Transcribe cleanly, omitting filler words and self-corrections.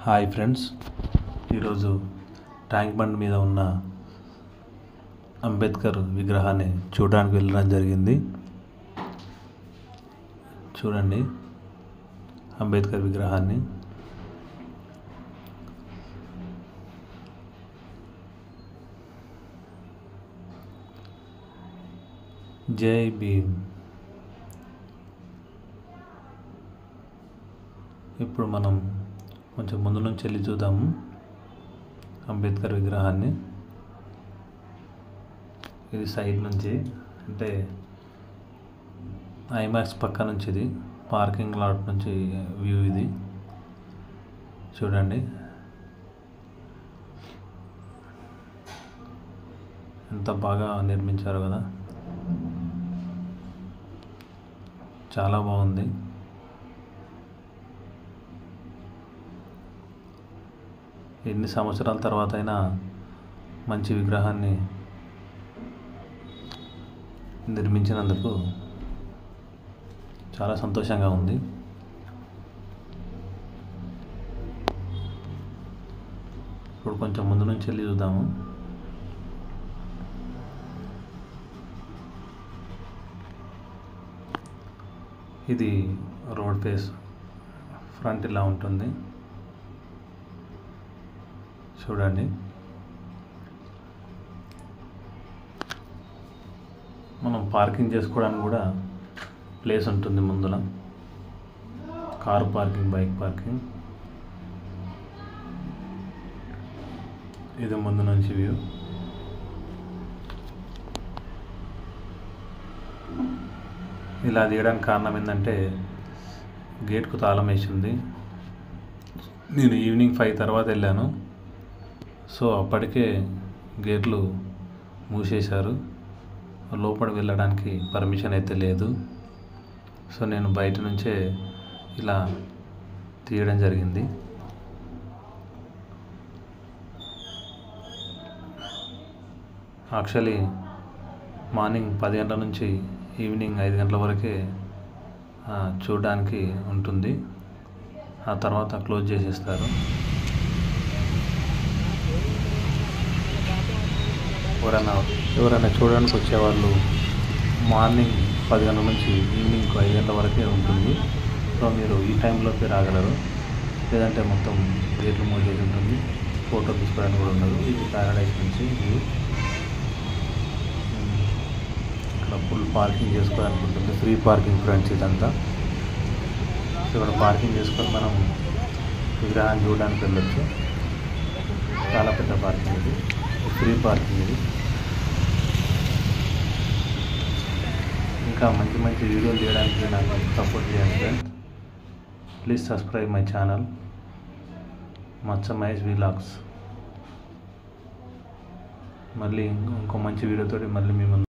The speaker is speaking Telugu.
హాయ్ ఫ్రెండ్స్, ఈరోజు ట్యాంక్ బండ్ మీద ఉన్న అంబేద్కర్ విగ్రహాన్ని చూడడానికి వెళ్ళడం జరిగింది. చూడండి అంబేద్కర్ విగ్రహాన్ని. జై భీమ్. ఇప్పుడు మనం కొంచెం ముందు నుంచి వెళ్ళి చూద్దాము అంబేద్కర్ విగ్రహాన్ని. ఇది సైడ్ నుంచి, అంటే ఐమాక్స్ పక్క నుంచి, ఇది పార్కింగ్ లాట్ నుంచి వ్యూ. ఇది చూడండి ఎంత బాగా నిర్మించారు కదా, చాలా బాగుంది. ఎన్ని సంవత్సరాల తర్వాత అయినా మంచి విగ్రహాన్ని నిర్మించినందుకు చాలా సంతోషంగా ఉంది. ఇప్పుడు కొంచెం ముందు నుంచి వెళ్ళి చూద్దాము. ఇది రోడ్ ఫేస్ ఫ్రంట్ ఇలా ఉంటుంది చూడండి. మనం పార్కింగ్ చేసుకోవడానికి కూడా ప్లేస్ ఉంటుంది ముందుల. Car parking, bike parking. ఇది ముందు నుంచి వ్యూ. ఇలా తీయడానికి కారణం ఏంటంటే గేట్కు తాళం వేసింది. నేను ఈవినింగ్ 5 తర్వాత వెళ్ళాను, సో అప్పటికే గేట్లు మూసేశారు. లోపలికి వెళ్ళడానికి పర్మిషన్ అయితే లేదు. సో నేను బయట నుంచే ఇలా తీయడం జరిగింది. యాక్చువల్లీ మార్నింగ్ 10 గంటల నుంచి ఈవినింగ్ 5 గంటల వరకే చూడడానికి ఉంటుంది. ఆ తర్వాత క్లోజ్ చేసేస్తారు. ఎవరైనా చూడడానికి వచ్చేవాళ్ళు మార్నింగ్ 10 గంటల నుంచి ఈవినింగ్ 5 గంటల వరకే ఉంటుంది. సో మీరు ఈ టైంలోకి రాగలరు, లేదంటే మొత్తం గేట్లు మూసేసి ఉంటుంది. ఫోటో తీసుకోవడానికి కూడా ఉండదు. ఇది ప్యారడైజ్ నుంచి వ్యూ. ఇక్కడ ఫుల్ పార్కింగ్ చేసుకోవడానికి ఉంటుంది, ఫ్రీ పార్కింగ్ ఫ్రెండ్స్ ఇదంతా. సో ఇక్కడ పార్కింగ్ చేసుకొని మనం విగ్రహాన్ని చూడడానికి వెళ్ళొచ్చు. చాలా పెద్ద పార్కింగ్ ఇది, ఫ్రీ పార్కింగ్ ఇది. ఇంకా మంచి మంచి వీడియోలు చేయడానికి నాకు సపోర్ట్ చేయండి friends. Please subscribe my channel మచ్చ మహేష్ వ్లాగ్స్. మళ్ళీ ఇంకో మంచి వీడియోతో మళ్ళీ మీ ముందు